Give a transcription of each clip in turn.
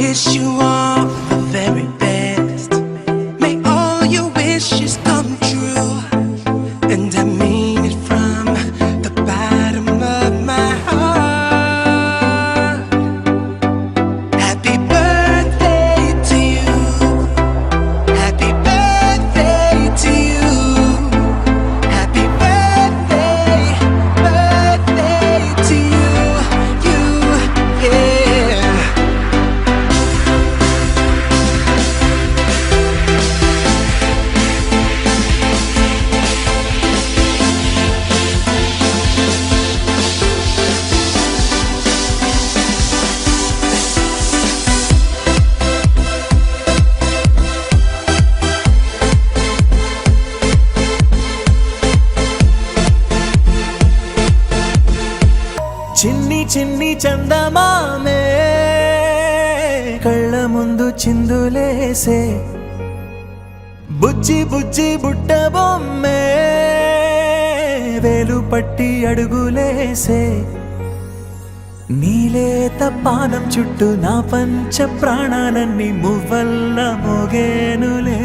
wish you all the very best. May all your wishes come true. And I mean it from the bottom of my heart. Happy birthday to you. Happy birthday to you. Happy birthday, birthday to you. Yeah. చిన్ని చిన్ని చందమామే కళ్ళ ముందు చిందులేసే బుజ్జి బుజ్జి బుట్ట బొమ్మే వేలు పట్టి అడుగులేసే నీలేత పానం చుట్టూ నా పంచ ప్రాణాలన్నీ మువ్వల్ల మోగేనులే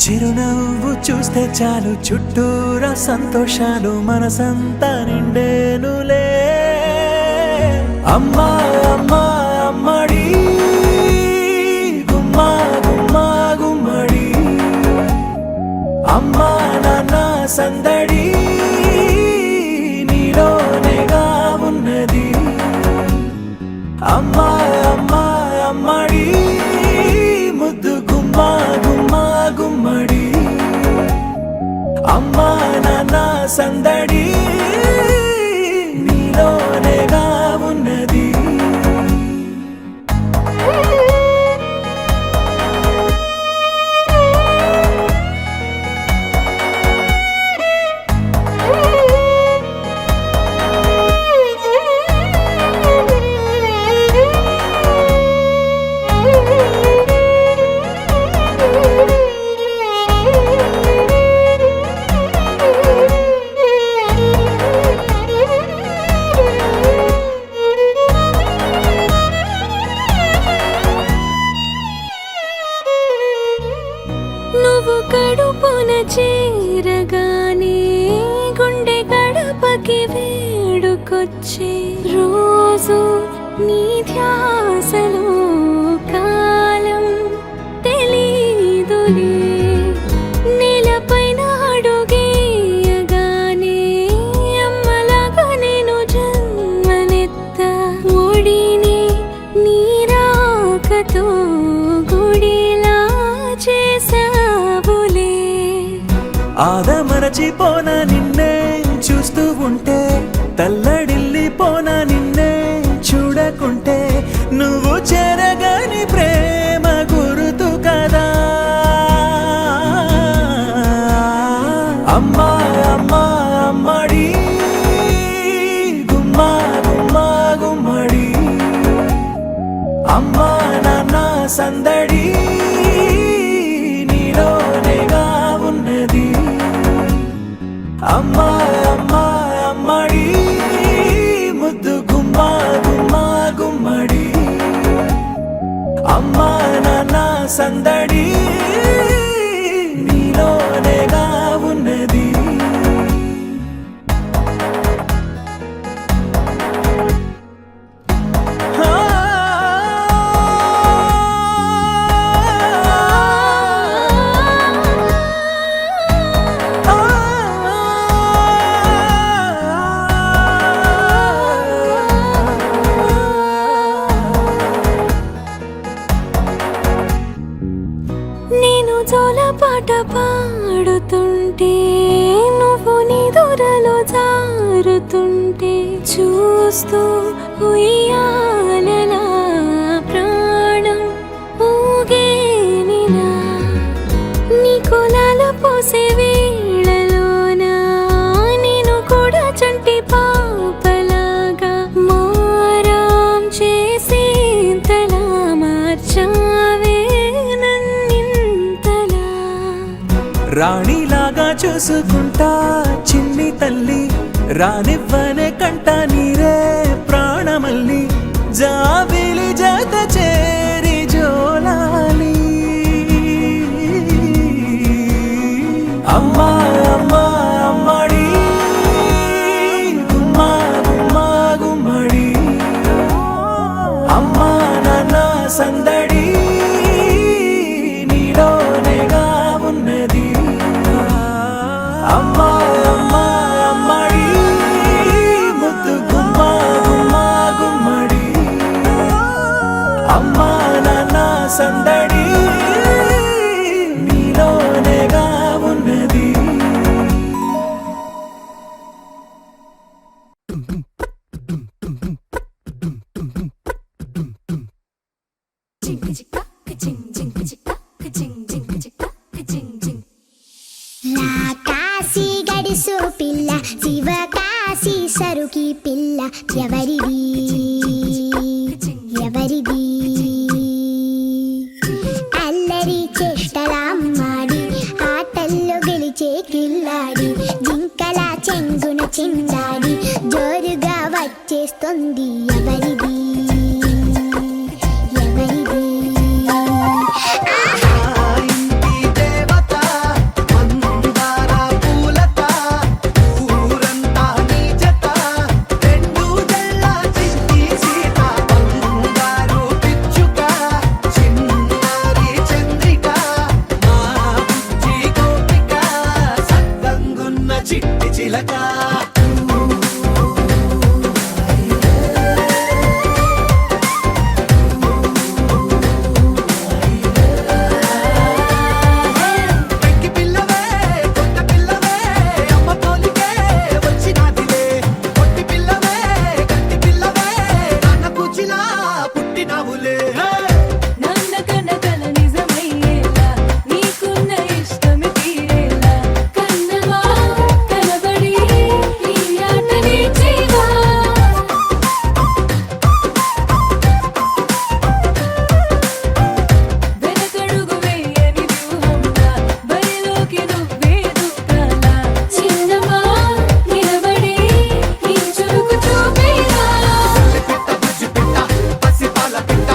చిరునవ్వు చూస్తే చాలు చుట్టూరా సంతోషాలు మనసంతా నిండేనులే అమ్మా అమ్మా అమ్మడి గుమ్మా గుమ్మా గుమ్మడి అమ్మా నాన్న సందడి నీలోనేగా ఉన్నది అమ్మా అమ్మా అమ్మడి ముద్దు గుమ్మా గుమ్మా గుమ్మడి అమ్మా నాన్న సందడి నీలోనేగా ఉన్నది నువ్వు కడుపున చేరగానే గుండె గడపకి వేడుకొచ్చే రోజు నీ ధ్యాసలో కాలం తెలీదులే నేలపైన అడుగేయగానే అమ్మలాగా నేను జన్మనెత్త ఒడిని నీ రాకతో గుడిలా చేసావులే ఆదమరచిపోనా నిన్నే చూస్తూ ఉంటే తల్లడిల్లిపోనా నిన్నే చూడకుంటే నువ్వు చెరగని ప్రేమ గురుతు కదా అమ్మా అమ్మా అమ్మడి గుమ్మా గుమ్మా గుమ్మడి అమ్మా నాన్న సందడి నీలోనేగా ఉన్నది అమ్మా అమ్మా అమ్మడి ముద్దు గుమ్మా గుమ్మా గుమ్మడి అమ్మా నాన్న సందడి నీలోనేగా ఉన్నది నేను జోలపాట పాడుతుంటే నువ్వు నిదురలో జారుతుంటే చూస్తూ ఉయ్యాలలా ప్రాణం ఊగేనిలా నీ కులాల పోసే వేళలోన నేను కూడా చంటి పాపలాగా మారాం చేసేంతలా మార్చావే నన్నింతలా రాణిలాగా చూసుకుంటా చిన్ని తల్లి రానివ్వనే కంట నీరే ప్రాణమల్లి జాబిలి జత చేరి జోలాలి అమ్మా అమ్మా అమ్మడి గుమ్మా గుమ్మా గుమ్మడి అమ్మా నాన్న సందడి నీలోనేగా ఉన్నది అమ్మా అమ్మా అమ్మడి ముద్దు గుమ్మా గుమ్మా గుమ్మడి అమ్మా నాన్న సందడి నీలోనేగా ఉన్నది కాశీ గడిసు పిల్ల శివ కాశీ సరుకి పిల్ల ఎవరిది ఎవరిది అల్లరి చేష్టలామ్మాడి ఆటల్లో గెలిచే కిల్లాడి జింకల చెంగున చిందాడి జోరుగా వచ్చేస్తుంది ఎవరిది ఎవరిది ఇంటి దేవత మందార పూలత ఊరంతా నీ జత రెండు జల్ల చిట్టి సీత బంగారు పిచ్చుక చిన్నారి చంద్రిక మా బుజ్జి గోపిక సద్దంగున్న చిట్టి చిలక పెంకి పిల్లవే కొత్త పిల్లవే అమ్మ తోలికే వచ్చినాదిలే కొట్టి పిల్లవే గట్టి పిల్లవే నాన్న కూచిలా పుట్టినావులే నాన్న కనకల నిజమయ్యేలా నీకున్న ఇష్టమి తీరేలా కన్నవా కనబడి ఈ ఆటని చేయవా వెనకడుగు వేయని వ్యూహంగా బరిలోకి నువ్వే దూకాలా చిన్నవా నిలబడి ఈ చురుకు చూపేలా పిట్ట బుజ్జి పిట్ట పసి పాల పిట్ట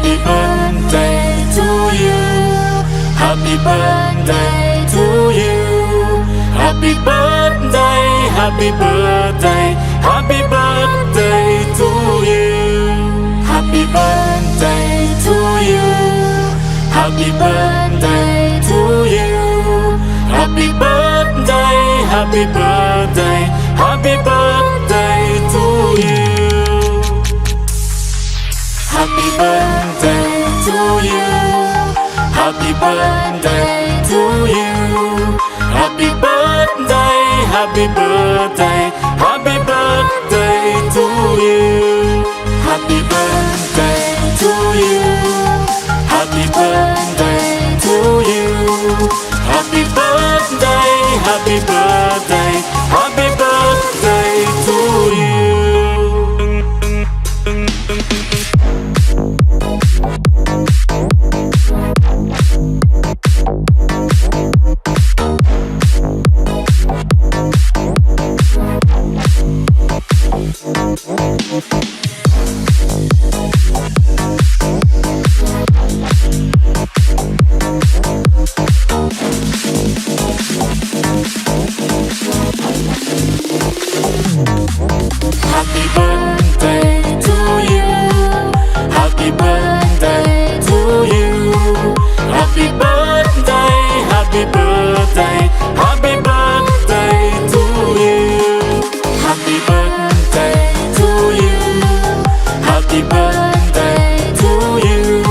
Happy birthday to you. Happy birthday to you. Happy birthday, happy birthday, happy birthday to you. Happy birthday to you. Happy birthday to you. Happy birthday, happy birthday, happy birthday to you. Happy birthday to you. Happy birthday to you. Happy birthday, happy birthday, happy birthday to you. Happy birthday to you. Happy birthday to you. Happy birthday, happy birthday, happy birthday to you. Happy birthday to you. Happy birthday to you. Happy birthday, happy birthday, happy birthday to you. Happy birthday to you. Happy birthday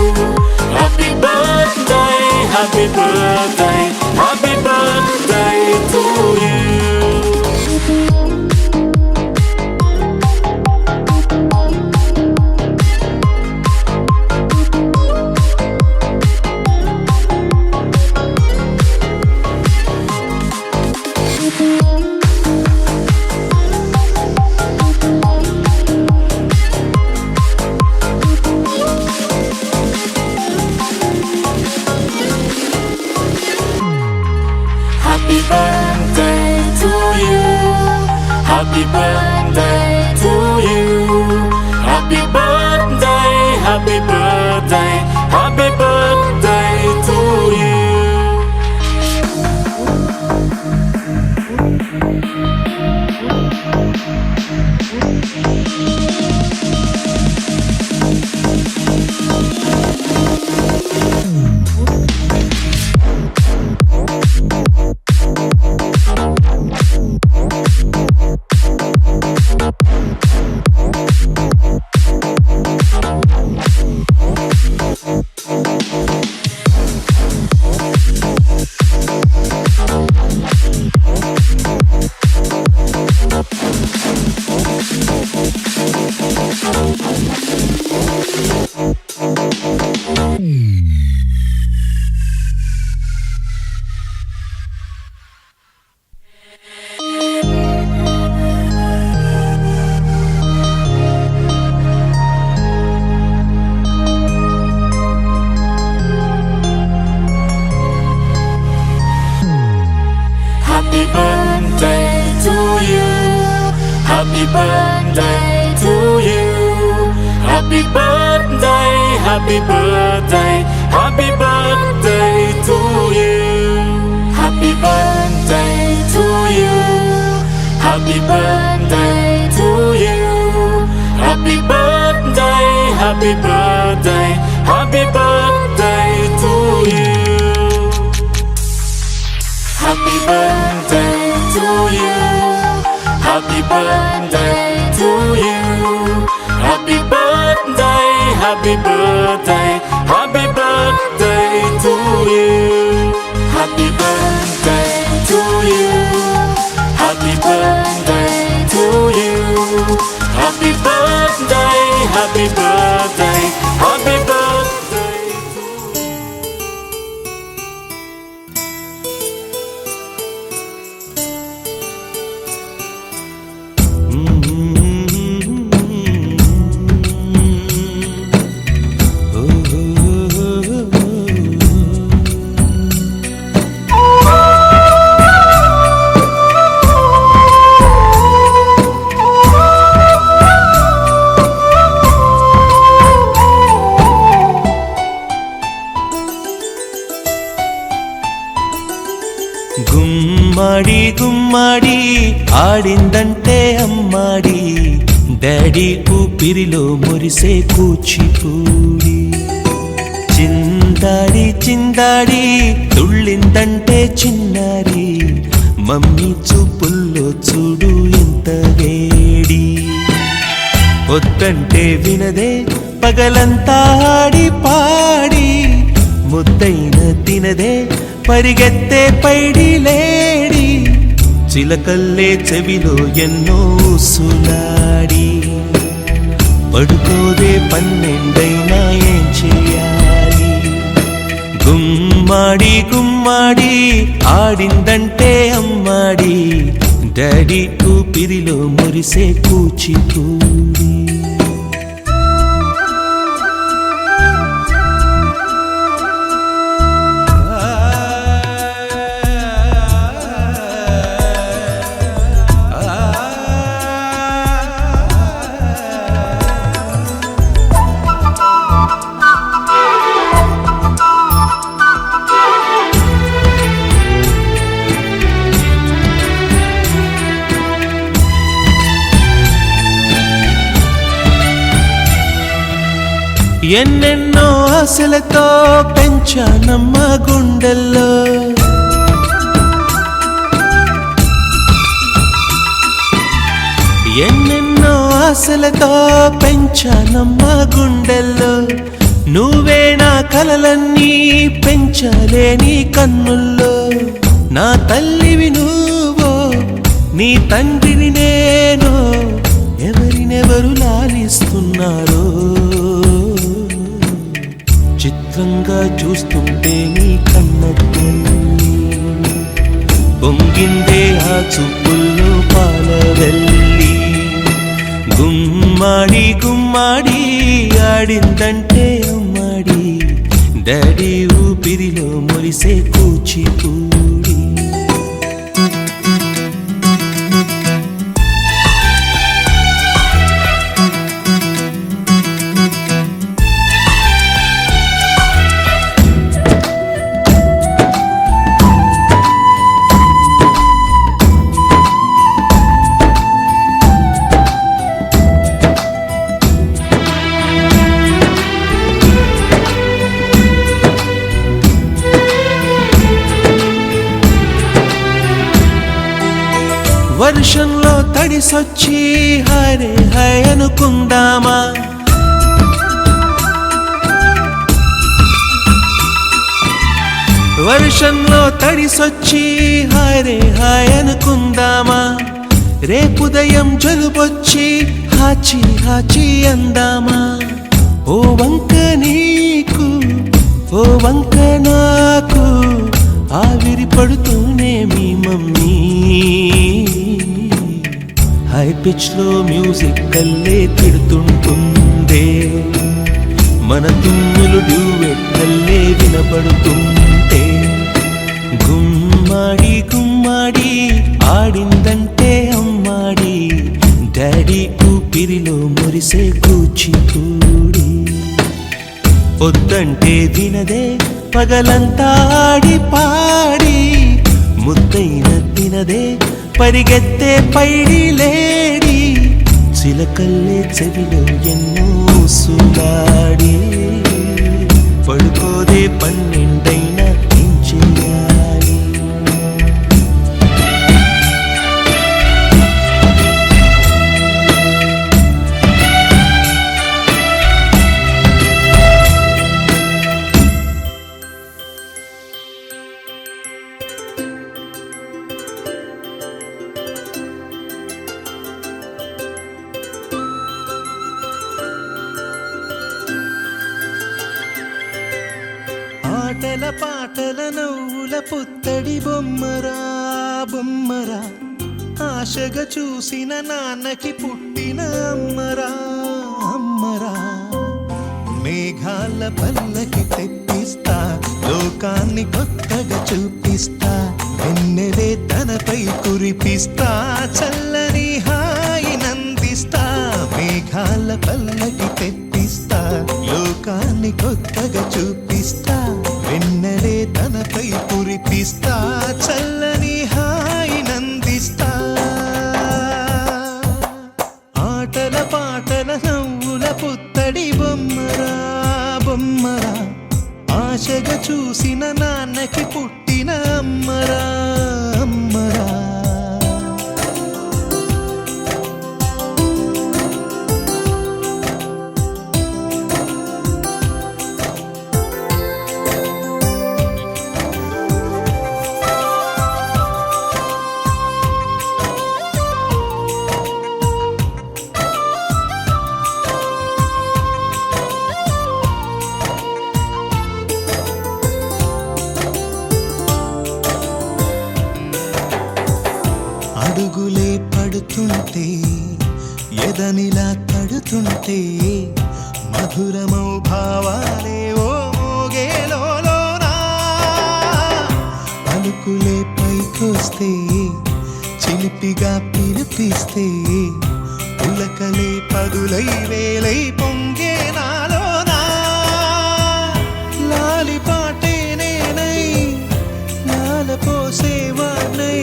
to you. Happy birthday, happy birthday, happy birthday to you. Happy birthday to you. Happy birthday to you. Happy birthday, happy birthday, happy birthday to you. Happy birthday to you. Happy birthday to you. Happy birthday, happy birthday, happy birthday to you. Happy birthday to you. Happy birthday to you. Happy birthday, happy birthday, happy birthday to you. Happy birthday to you. Happy birthday to you. Happy birthday, happy birthday, happy birthday to you. Happy birthday to you. Happy birthday to you. Happy birthday, happy birthday, happy birthday to you. గుమ్మాడి ఆడిందంటే అమ్మాడి daddy ఊపిరిలో మురిసే కూచిపూడి చిందాడి చిందాడి తుళ్ళిందంటే చిన్నారి mummy చూపుల్లో చూడు ఇంత వేడి వద్దంటే వినదే పగలంతా ఆడి పాడి ముద్దైన తినదే పరిగెత్తే పైడి లేడి చిలకల్లే చెవిలో ఎన్నో సులాడి పడుకోదే పన్నెండైనా ఏం చేయాలి గుమ్మాడి గుమ్మాడి ఆడిందంటే అమ్మాడి డాడీ ఊపిరిలో మురిసే కూచిపూడి ఎన్నెన్నో ఆశలతో పెంచానమ్మ గుండెల్లో ఎన్నెన్నో ఆశలతో పెంచానమ్మ గుండెల్లో నువ్వే నా కలలన్నీ పెంచాలే నీ కన్నుల్లో నా తల్లివి నువ్వో నీ తండ్రిని నేను ఎవరినెవరు లాలిస్తున్నారో చిత్రంగా చూస్తుంటే నీ కన్నట్టు పొంగిందే ఆ చూపుల్లో పాలవెల్లి గుమ్మాడి గుమ్మాడి ఆడిందంటే అమ్మాడి డాడీ ఊపిరిలో మురిసే కూచిపూడి వర్షంలో తడిసొచ్చి హరే హై అనుకుందామా వర్షంలో తడిసొచ్చి హరే హాయ్ అనుకుందామా రేపుదయం జలుబొచ్చి హాచి హాచి అందామా ఓ వంక నీకు ఓ వంక నాకు ఆవిరి పడుతూనే మీ మమ్మీ హై పిచ్ లో మ్యూజిక్ కల్లే తిడుతుంటుందే మన తుమ్ములు డ్యూయెట్ కల్లే వినపడుతుంటే గుమ్మాడి గుమ్మాడి ఆడిందంటే అమ్మాడి డాడీ ఊపిరిలో మురిసే కూచిపూడి పొద్దంటే వినదే పగలంతా ఆడి పాడి ముద్దైన తినదే పరిగెత్తే పైడి లేడి చిలకల్లే చెవిలో ఎన్నో సులాడి పడుకోదే పన్నెండైనా ఏం చేయాలి ఆటల పాటల నవ్వుల పుత్తడి బొమ్మరా బొమ్మరా ఆశగా చూసిన నాన్నకి పుట్టిన అమ్మరా అమ్మరా మేఘాల పల్లకి తెప్పిస్తా లోకాన్ని కొత్తగా చూపిస్తా వెన్నెలే తనపై కురిపిస్తా చల్లని హాయి నందిస్తా మేఘాల పల్లకి తెప్పిస్తా లోకాన్ని కొత్తగా చూపిస్తా వెన్నెలే తనపై కురిపిస్తా చల్లని హాయి నందిస్తా బొమ్మరా ఆశగా చూసిన నాన్నకి పుట్టిన అమ్మరా అమ్మరా అడుగులే పడుతుంటే ఎదనిలా తడుతుంటే మధురమౌ భావాలే ఓ మోగేలోనా పలుకులే పైకొస్తే చిలిపిగా పిలిపిస్తే పులకలే పదులై వేలై పొంగే నాలోనా లాలిపాటే నేనై లాలపోసేవాణ్ణై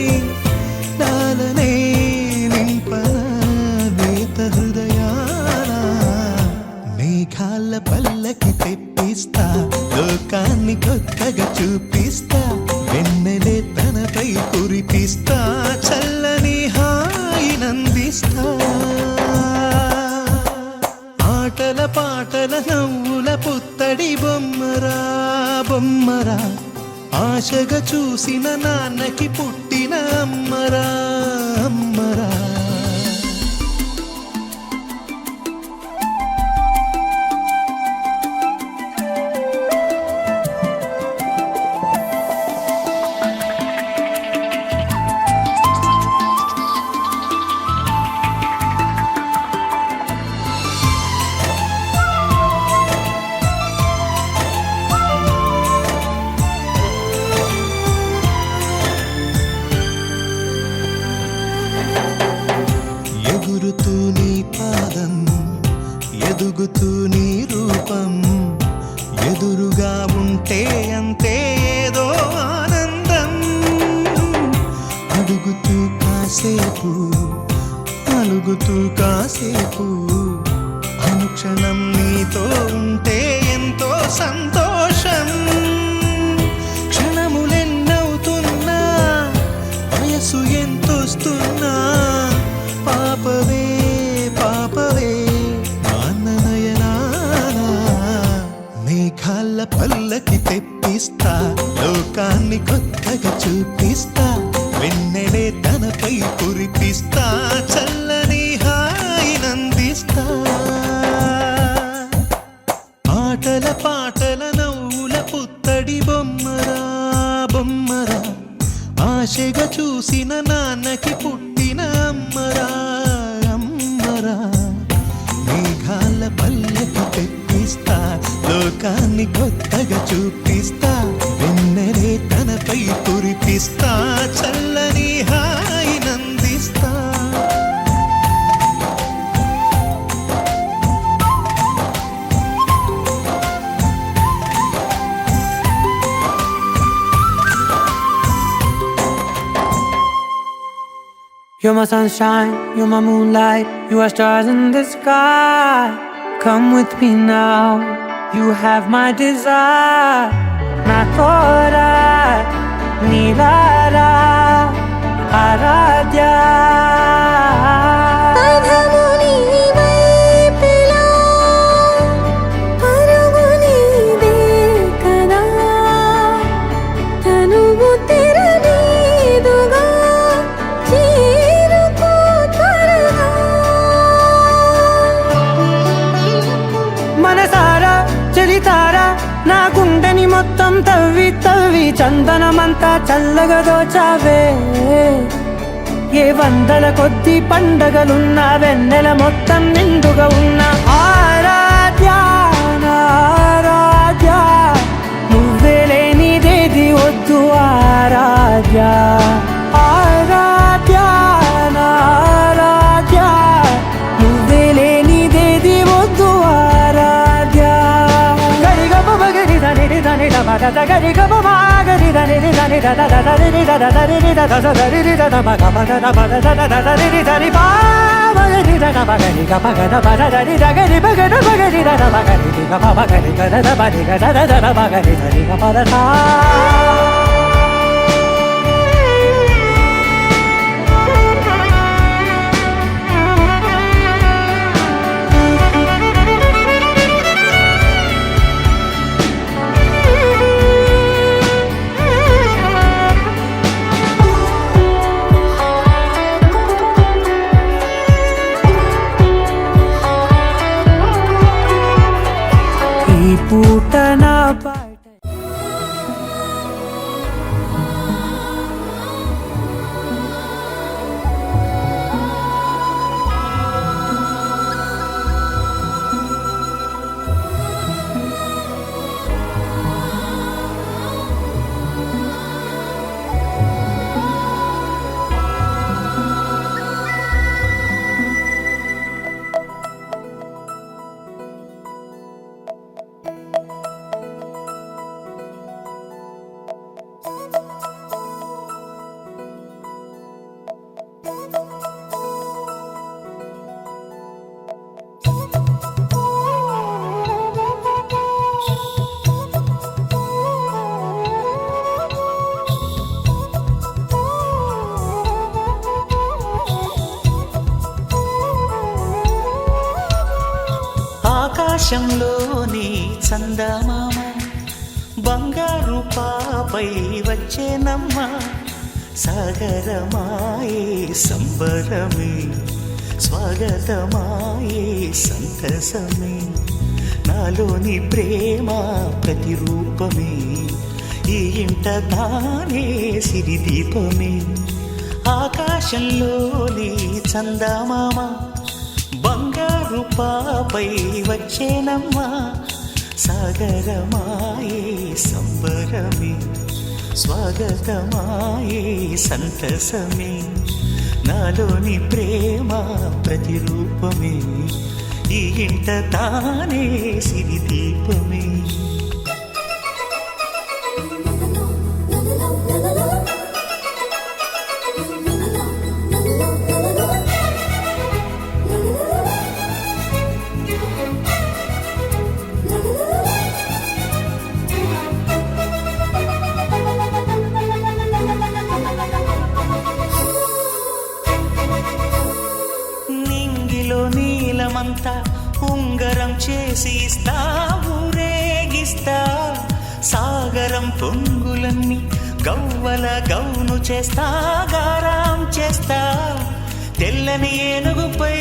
లాలనే నింపన నేత హృదయాన మేఘాల పల్లకి తెప్పిస్తా లోకాన్ని కొత్తగా చూపిస్తా వెన్నెలే తనపై కురిపిస్తా చల్లని హాయినందిస్తా ఆటల పాటల నవ్వుల పుత్తడి బొమ్మరా బొమ్మరా ఆశగా చూసిన నాన్నకి పుట్టిన అమ్మరా అమ్మరా ఎగురుతూ నీ పాదం ఎదుగుతూ నీ రూపం ఎదురుగా ఉంటే అంతే ఏదో ఆనందం అడుగుతూ కాసేపు అలుగుతూ కాసేపు అనుక్షణం నీతో ఉంటే ఎంతో సంతోషం క్షణములెన్నవుతున్నా వయసు ఎంతొస్తున్నా పాపవే పాపవే నాన్ననయనానా మేఘాల పల్లకి తెప్పిస్తా లోకాన్ని కొత్తగా చూపిస్తా వెన్నెలే తనపై కురిపిస్తా చల్లని హాయినందిస్తా ఆటల పాటల నవ్వుల పుత్తడి బొమ్మరా బొమ్మరా ఆశగా చూసిన నాన్నకి పుట్టిన అమ్మరా అమ్మరా మేఘాల పల్లకి తెప్పిస్తా లోకాన్ని కొత్తగా చూపిస్తా వెన్నెలే తనపై కురిపిస్తా చల్లని హాయినందిస్తా You're my sunshine, you're my moonlight, you are stars in the sky. Come with me now, you have my desire. Na kora, nilara, aradya. నా గుండెని మొత్తం తవ్వి తవ్వి చందనమంతా చల్లగా దోచావే ఏ వందల కొద్ది పండగలున్న వెన్నెల మొత్తం నిండుగా ఉన్న ఆరాధ్య ఆరాధ్య నువ్వే లేనిదేది వద్దు ఆరాధ్య ఆరాధ్య ఆరాధ్య నువ్వే లేనిదేది వద్దు ఆరాధ్య గరి గమ గరి దని దని దని దని దని దని దని దని దని దని దని దని దని దని దని దని దని దని bagari da ga bagari ga bagada bagari da ga ri bagada bagari da bagari ga bagari ga da bagari ga da bagari da ga bagada. ఈ పూట నా పాట ఆకాశంలోని చందమామ బంగారు పాపై వచ్చేనమ్మ సాగరమాయే సంబరమే స్వాగతమాయే సంతసమే నాలోని ప్రేమ ప్రతిరూపమే ఈ ఇంట తానే సిరిదీపమే ఆకాశంలోని చందమామ బంగారు పాపై వచ్చేనమ్మా సాగరమాయే సంబరమే స్వాగతమాయే సంతసమే నాలోని ప్రేమ ప్రతిరూపమే ఈ ఇంట తానే సిరిదీపమే నీలమంతా ఉంగరం చేసి ఇస్తా ఊరేగిస్తా సాగరం పొంగులన్నీ గవ్వల గౌను చేస్తా గారాం చేస్తా తెల్లని ఏనుగుపై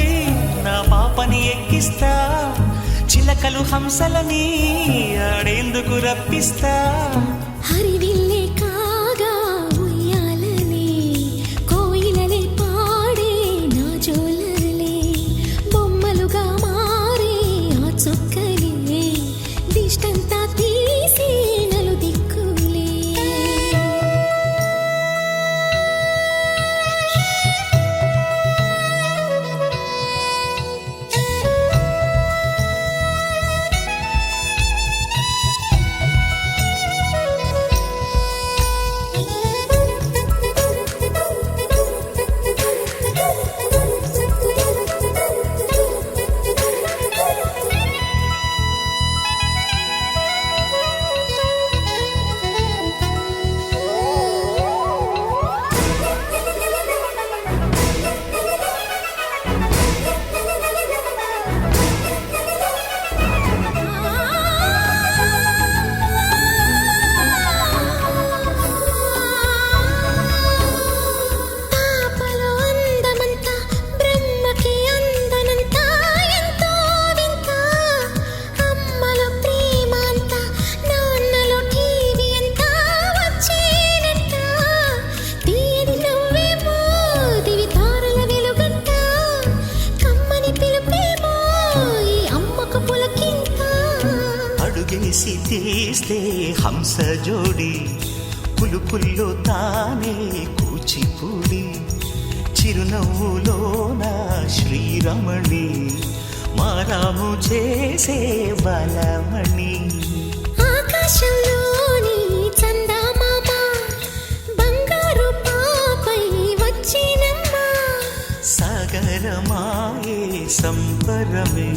నా పాపని ఎక్కిస్తా చిలకలు హంసలని ఆడేందుకు రప్పిస్తా హరివిల్లే కాగా ఉయ్యాలనే కోయిలలే పాడే నా జోలలే బొమ్మలుగా మారే ఆ చుక్కలే దిష్టంతా తీసి నలు దిక్కులే అడుగేసి తీస్తే హంస జోడి పులుపుల్లో తానే కూచిపూడి చిరునవ్వులోన శ్రీరమణి మారాము చేసే బలమణి ఆకాశంలోని చందమామ బంగారు పాపై వచ్చినమ్మా సాగరమా సంబరమే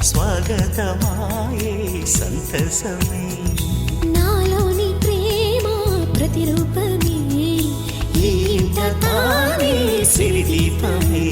స్వాగతమాయే సంతసమే నాలోని ప్రేమ ప్రతిరూపమే ఈ ఇంట తానే సిరిదీపమే